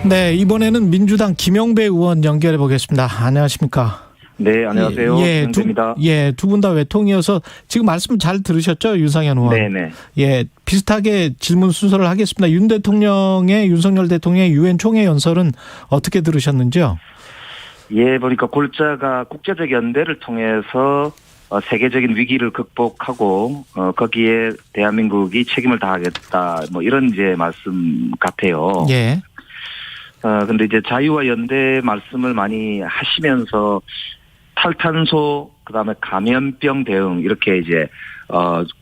네, 이번에는 민주당 김영배 의원 연결해 보겠습니다. 안녕하십니까? 네, 안녕하세요. 김영배입니다. 두 분 다 외통이어서 지금 말씀 잘 들으셨죠? 윤상현 의원. 네네. 예, 비슷하게 질문 순서를 하겠습니다. 윤석열 대통령의 유엔 총회 연설은 어떻게 들으셨는지요? 예, 보니까 골자가 국제적 연대를 통해서 세계적인 위기를 극복하고 거기에 대한민국이 책임을 다하겠다. 뭐 이런 이제 말씀 같아요. 예. 근데 이제 자유와 연대 말씀을 많이 하시면서 탈탄소, 그다음에 감염병 대응 이렇게 이제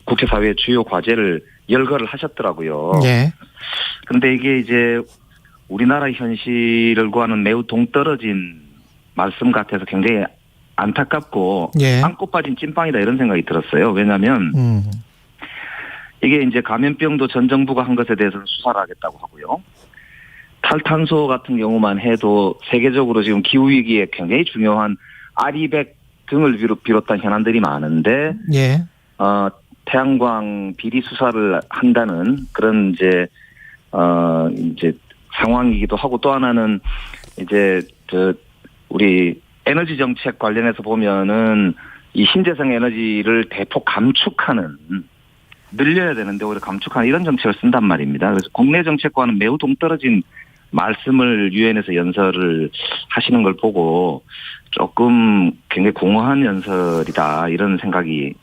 국제사회의 주요 과제를 열거를 하셨더라고요. 예. 근데 이게 이제 우리나라 현실을 구하는 매우 동떨어진 말씀 같아서 굉장히 안타깝고 예. 안고 빠진 찐빵이다 이런 생각이 들었어요. 왜냐하면 이게 이제 감염병도 전 정부가 한 것에 대해서는 수사를 하겠다고 하고요. 탈탄소 같은 경우만 해도 세계적으로 지금 기후위기에 굉장히 중요한 아리백 등을 비롯한 현안들이 많은데, 예. 태양광 비리 수사를 한다는 그런 이제 상황이기도 하고, 또 하나는 이제 우리 에너지 정책 관련해서 보면은 이 신재생 에너지를 대폭 감축하는, 늘려야 되는데 오히려 감축하는 이런 정책을 쓴단 말입니다. 그래서 국내 정책과는 매우 동떨어진 말씀을 유엔에서 연설을 하시는 걸 보고 조금 굉장히 공허한 연설이다 이런 생각이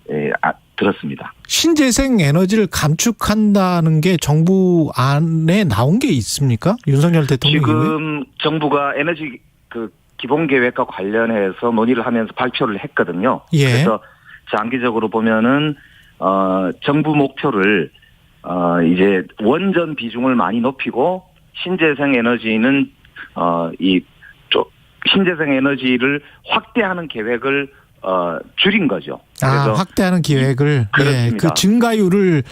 들었습니다. 신재생 에너지를 감축한다는 게 정부 안에 나온 게 있습니까? 윤석열 대통령 지금 정부가 에너지 기본 계획과 관련해서 논의를 하면서 발표를 했거든요. 예. 그래서 장기적으로 보면은 정부 목표를 이제 원전 비중을 많이 높이고 신재생 에너지는 신재생 에너지를 확대하는 계획을 줄인 거죠. 그래서 확대하는 계획을. 그렇습니다. 예, 그 증가율을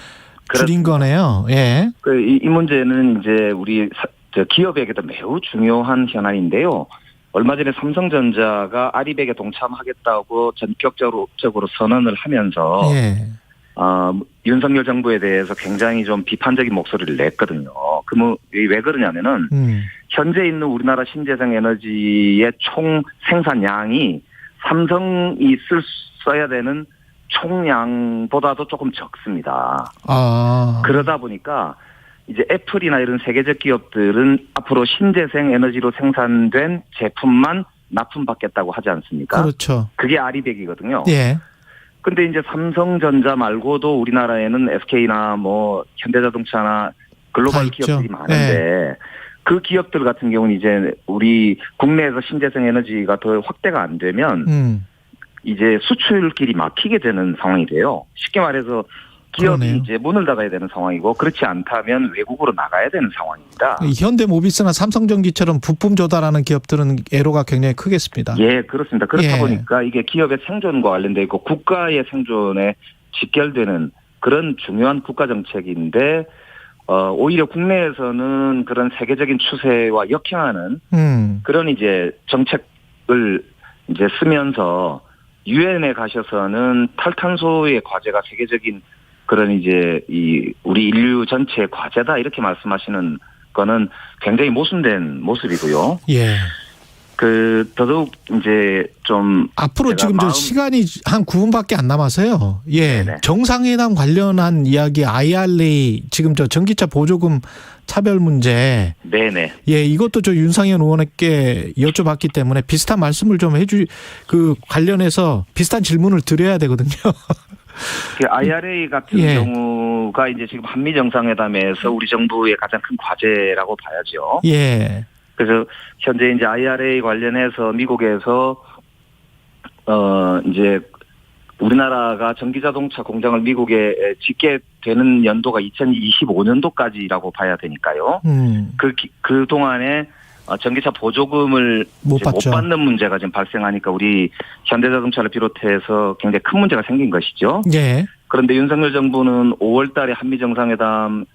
줄인 거네요. 예. 이 문제는 이제 우리 기업에게도 매우 중요한 현안인데요. 얼마 전에 삼성전자가 아리백에 동참하겠다고 전격적으로 선언을 하면서 예. 윤석열 정부에 대해서 굉장히 좀 비판적인 목소리를 냈거든요. 왜 그러냐면은 현재 있는 우리나라 신재생 에너지의 총 생산량이 삼성이 써야 되는 총량보다도 조금 적습니다. 그러다 보니까 이제 애플이나 이런 세계적 기업들은 앞으로 신재생 에너지로 생산된 제품만 납품받겠다고 하지 않습니까? 그렇죠. 그게 아리백이거든요. 예. 근데 이제 삼성전자 말고도 우리나라에는 SK나 뭐 현대자동차나 글로벌 기업들이 많은데 네. 그 기업들 같은 경우는 이제 우리 국내에서 신재생 에너지가 더 확대가 안 되면 이제 수출길이 막히게 되는 상황이 돼요. 쉽게 말해서 기업이 그러네요. 이제 문을 닫아야 되는 상황이고 그렇지 않다면 외국으로 나가야 되는 상황입니다. 현대모비스나 삼성전기처럼 부품 조달하는 기업들은 애로가 굉장히 크겠습니다. 예, 그렇습니다. 그렇다 보니까 이게 기업의 생존과 관련돼 있고 국가의 생존에 직결되는 그런 중요한 국가 정책인데 오히려 국내에서는 그런 세계적인 추세와 역행하는 그런 이제 정책을 이제 쓰면서 유엔에 가셔서는 탈탄소의 과제가 세계적인 그런 이제 우리 인류 전체의 과제다 이렇게 말씀하시는 거는 굉장히 모순된 모습이고요. 예. 더더욱 이제 좀 앞으로 지금 시간이 한 9분밖에 안 남아서요. 예. 네네. 정상회담 관련한 이야기 IRA 지금 전기차 보조금 차별 문제. 네네. 예, 이것도 윤상현 의원에게 여쭤봤기 때문에 비슷한 말씀을 좀 관련해서 비슷한 질문을 드려야 되거든요. IRA 같은 경우가 이제 지금 한미 정상회담에서 우리 정부의 가장 큰 과제라고 봐야죠. 예. 그래서 현재 이제 IRA 관련해서 미국에서 이제 우리나라가 전기자동차 공장을 미국에 짓게 되는 연도가 2025년도까지라고 봐야 되니까요. 그 동안에 전기차 보조금을 못 받는 문제가 지금 발생하니까 우리 현대자동차를 비롯해서 굉장히 큰 문제가 생긴 것이죠. 예. 그런데 윤석열 정부는 5월 달에 한미 정상회담을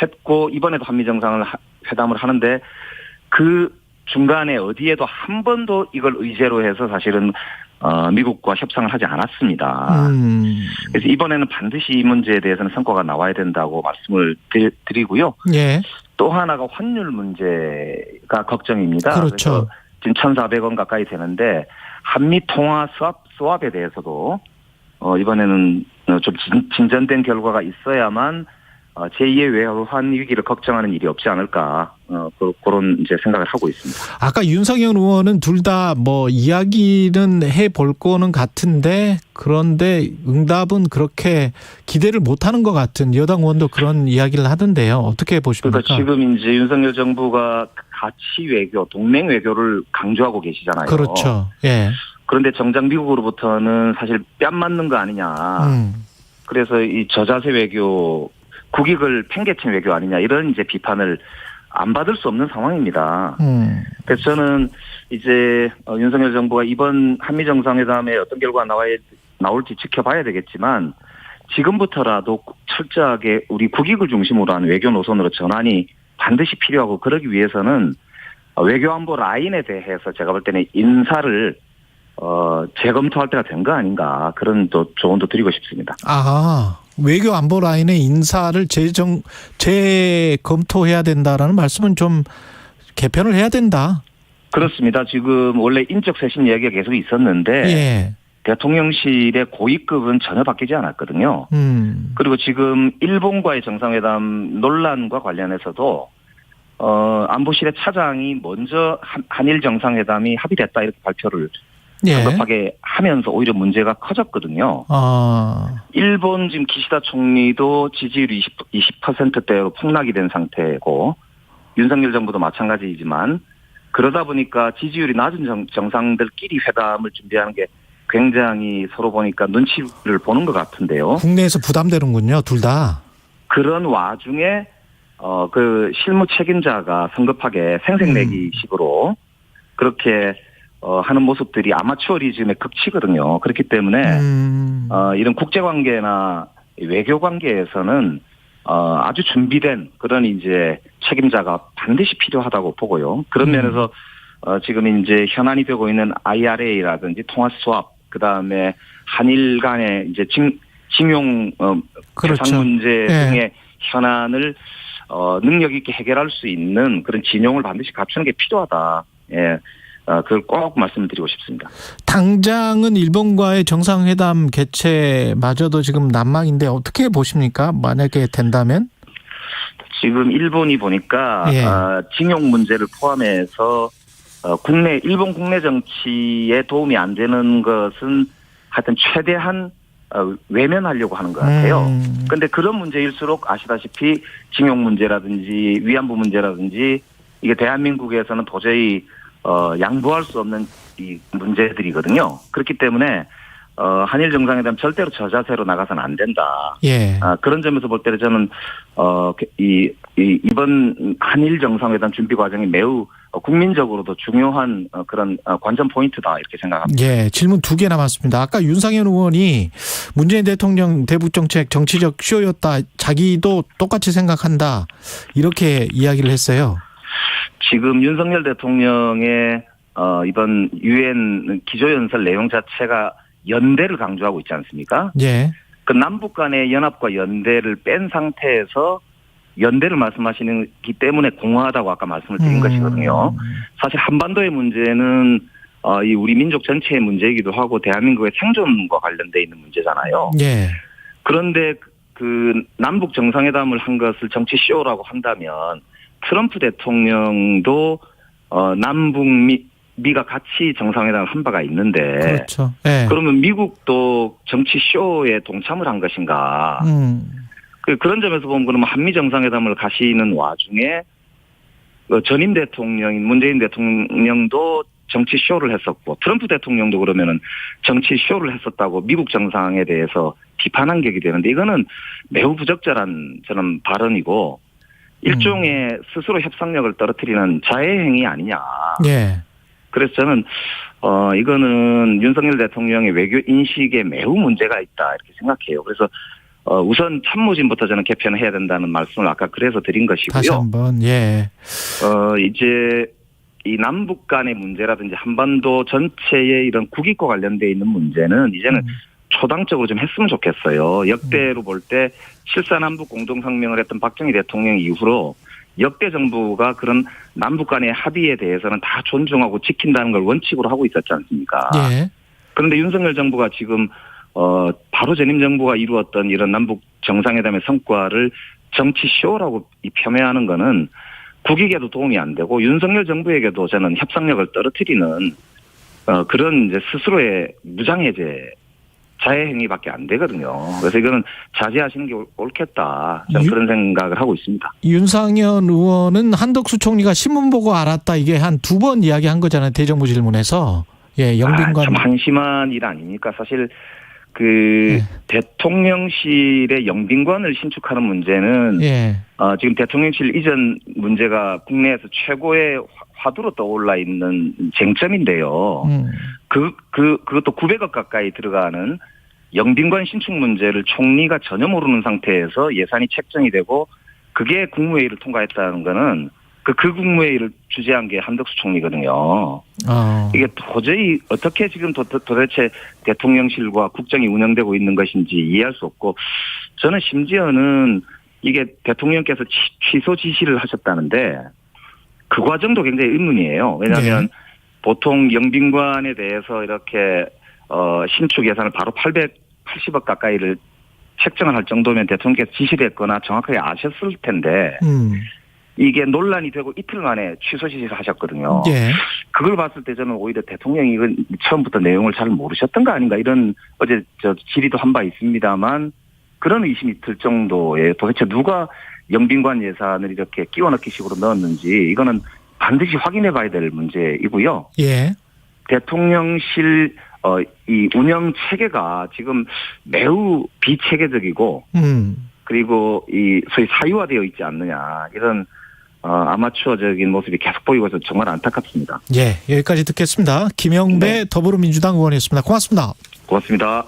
했고 이번에도 한미 정상회담을 하는데 그 중간에 어디에도 한 번도 이걸 의제로 해서 사실은 미국과 협상을 하지 않았습니다. 그래서 이번에는 반드시 이 문제에 대해서는 성과가 나와야 된다고 말씀을 드리고요. 예. 또 하나가 환율 문제가 걱정입니다. 그렇죠. 그래서 지금 1,400원 가까이 되는데 한미 통화 스왑에 대해서도 이번에는 좀 진전된 결과가 있어야만 제2의 외환 위기를 걱정하는 일이 없지 않을까 그런 이제 생각을 하고 있습니다. 아까 윤석열 의원은 둘 다 뭐 이야기는 해볼 거는 같은데 그런데 응답은 그렇게 기대를 못하는 것 같은 여당 의원도 그런 이야기를 하던데요. 어떻게 보십니까? 그러니까 지금 이제 윤석열 정부가 가치 외교, 동맹 외교를 강조하고 계시잖아요. 그렇죠. 예. 그런데 정작 미국으로부터는 사실 뺨 맞는 거 아니냐. 그래서 이 저자세 외교, 국익을 팽개친 외교 아니냐 이런 이제 비판을 안 받을 수 없는 상황입니다. 그래서 저는 이제 윤석열 정부가 이번 한미 정상회담에 어떤 결과가 나올지 지켜봐야 되겠지만 지금부터라도 철저하게 우리 국익을 중심으로 하는 외교 노선으로 전환이 반드시 필요하고 그러기 위해서는 외교안보 라인에 대해서 제가 볼 때는 인사를 재검토할 때가 된 거 아닌가 그런 또 조언도 드리고 싶습니다. 아, 외교 안보 라인의 인사를 재검토해야 된다라는 말씀은 좀 개편을 해야 된다. 그렇습니다. 지금 원래 인적 쇄신 이야기가 계속 있었는데 예. 대통령실의 고위급은 전혀 바뀌지 않았거든요. 그리고 지금 일본과의 정상회담 논란과 관련해서도 안보실의 차장이 먼저 한일 정상회담이 합의됐다 이렇게 발표를 성급하게 하면서 오히려 문제가 커졌거든요. 일본 지금 기시다 총리도 지지율이 20%대로 폭락이 된 상태고 윤석열 정부도 마찬가지이지만 그러다 보니까 지지율이 낮은 정상들끼리 회담을 준비하는 게 굉장히 서로 보니까 눈치를 보는 것 같은데요. 국내에서 부담되는군요, 둘 다. 그런 와중에 그 실무 책임자가 성급하게 생색내기식으로 그렇게 하는 모습들이 아마추어리즘의 극치거든요. 그렇기 때문에 이런 국제관계나 외교관계에서는 아주 준비된 그런 이제 책임자가 반드시 필요하다고 보고요. 그런 면에서 지금 이제 현안이 되고 있는 IRA라든지 통화 스왑, 그 다음에 한일 간의 이제 징용 그렇죠. 배상 문제 등의 현안을 능력 있게 해결할 수 있는 그런 진용을 반드시 갖추는 게 필요하다. 예. 그걸 꼭 말씀드리고 싶습니다. 당장은 일본과의 정상회담 개최마저도 지금 난망인데 어떻게 보십니까? 만약에 된다면? 지금 일본이 보니까 징용 문제를 포함해서 일본 국내 정치에 도움이 안 되는 것은 하여튼 최대한 외면하려고 하는 것 같아요. 그런데 그런 문제일수록 아시다시피 징용 문제라든지 위안부 문제라든지 이게 대한민국에서는 도저히 양보할 수 없는 이 문제들이거든요. 그렇기 때문에 한일 정상회담 절대로 저자세로 나가서는 안 된다. 그런 점에서 볼 때는 저는 이번 한일 정상회담 준비 과정이 매우 국민적으로도 중요한 그런 관전 포인트다 이렇게 생각합니다. 예, 질문 2개 남았습니다. 아까 윤상현 의원이 문재인 대통령 대북 정책 정치적 쇼였다. 자기도 똑같이 생각한다. 이렇게 이야기를 했어요. 지금 윤석열 대통령의 이번 유엔 기조연설 내용 자체가 연대를 강조하고 있지 않습니까? 예. 그 남북 간의 연합과 연대를 뺀 상태에서 연대를 말씀하시기 때문에 공허하다고 아까 말씀을 드린 것이거든요. 사실 한반도의 문제는 이 우리 민족 전체의 문제이기도 하고 대한민국의 생존과 관련돼 있는 문제잖아요. 예. 그런데 그 남북 정상회담을 한 것을 정치 쇼라고 한다면 트럼프 대통령도 남북미가 같이 정상회담을 한 바가 있는데 그렇죠. 네. 그러면 미국도 정치 쇼에 동참을 한 것인가? 그런 점에서 보면 그러면 한미 정상회담을 가시는 와중에 전임 대통령인 문재인 대통령도 정치 쇼를 했었고 트럼프 대통령도 그러면은 정치 쇼를 했었다고 미국 정상에 대해서 비판한 격이 되는데 이거는 매우 부적절한 저는 발언이고 일종의 스스로 협상력을 떨어뜨리는 자해 행위 아니냐. 예. 그래서 저는 이거는 윤석열 대통령의 외교 인식에 매우 문제가 있다 이렇게 생각해요. 그래서 우선 참모진부터 저는 개편을 해야 된다는 말씀을 아까 그래서 드린 것이고요. 다시 한번 이제 이 남북 간의 문제라든지 한반도 전체의 이런 국익과 관련돼 있는 문제는 이제는 초당적으로 좀 했으면 좋겠어요. 역대로 볼 때 7.4 남북 공동성명을 했던 박정희 대통령 이후로 역대 정부가 그런 남북 간의 합의에 대해서는 다 존중하고 지킨다는 걸 원칙으로 하고 있었지 않습니까? 예. 그런데 윤석열 정부가 지금 바로 전임 정부가 이루었던 이런 남북 정상회담의 성과를 정치 쇼라고 폄훼하는 거는 국익에도 도움이 안 되고 윤석열 정부에게도 저는 협상력을 떨어뜨리는 그런 이제 스스로의 무장해제 자해 행위밖에 안 되거든요. 그래서 이거는 자제하시는 게 옳겠다. 저는 그런 생각을 하고 있습니다. 윤상현 의원은 한덕수 총리가 신문 보고 알았다 이게 한 2번 이야기한 거잖아요. 대정부 질문에서. 예, 영빈관. 참 한심한 일 아닙니까? 사실 그 대통령실의 영빈관을 신축하는 문제는 지금 대통령실 이전 문제가 국내에서 최고의 화두로 떠올라 있는 쟁점인데요. 그것도 900억 가까이 들어가는 영빈관 신축 문제를 총리가 전혀 모르는 상태에서 예산이 책정이 되고 그게 국무회의를 통과했다는 거는 그 국무회의를 주재한 게 한덕수 총리거든요. 이게 도저히 어떻게 지금 도대체 대통령실과 국정이 운영되고 있는 것인지 이해할 수 없고 저는 심지어는 이게 대통령께서 취소 지시를 하셨다는데 그 과정도 굉장히 의문이에요. 왜냐하면 보통 영빈관에 대해서 이렇게 신축 예산을 바로 880억 가까이를 책정을 할 정도면 대통령께서 지시를 했거나 정확하게 아셨을 텐데 이게 논란이 되고 이틀 만에 취소 지시를 하셨거든요. 그걸 봤을 때 저는 오히려 대통령이 이건 처음부터 내용을 잘 모르셨던 거 아닌가 이런 어제 질의도 한 바 있습니다만 그런 의심이 들 정도의 도대체 누가 영빈관 예산을 이렇게 끼워 넣기 식으로 넣었는지 이거는 반드시 확인해 봐야 될 문제이고요. 대통령실 이 운영 체계가 지금 매우 비체계적이고 그리고 이 소위 사유화되어 있지 않느냐 이런 아마추어적인 모습이 계속 보이고 있어서 정말 안타깝습니다. 여기까지 듣겠습니다. 김영배 더불어민주당 의원이었습니다. 고맙습니다. 고맙습니다.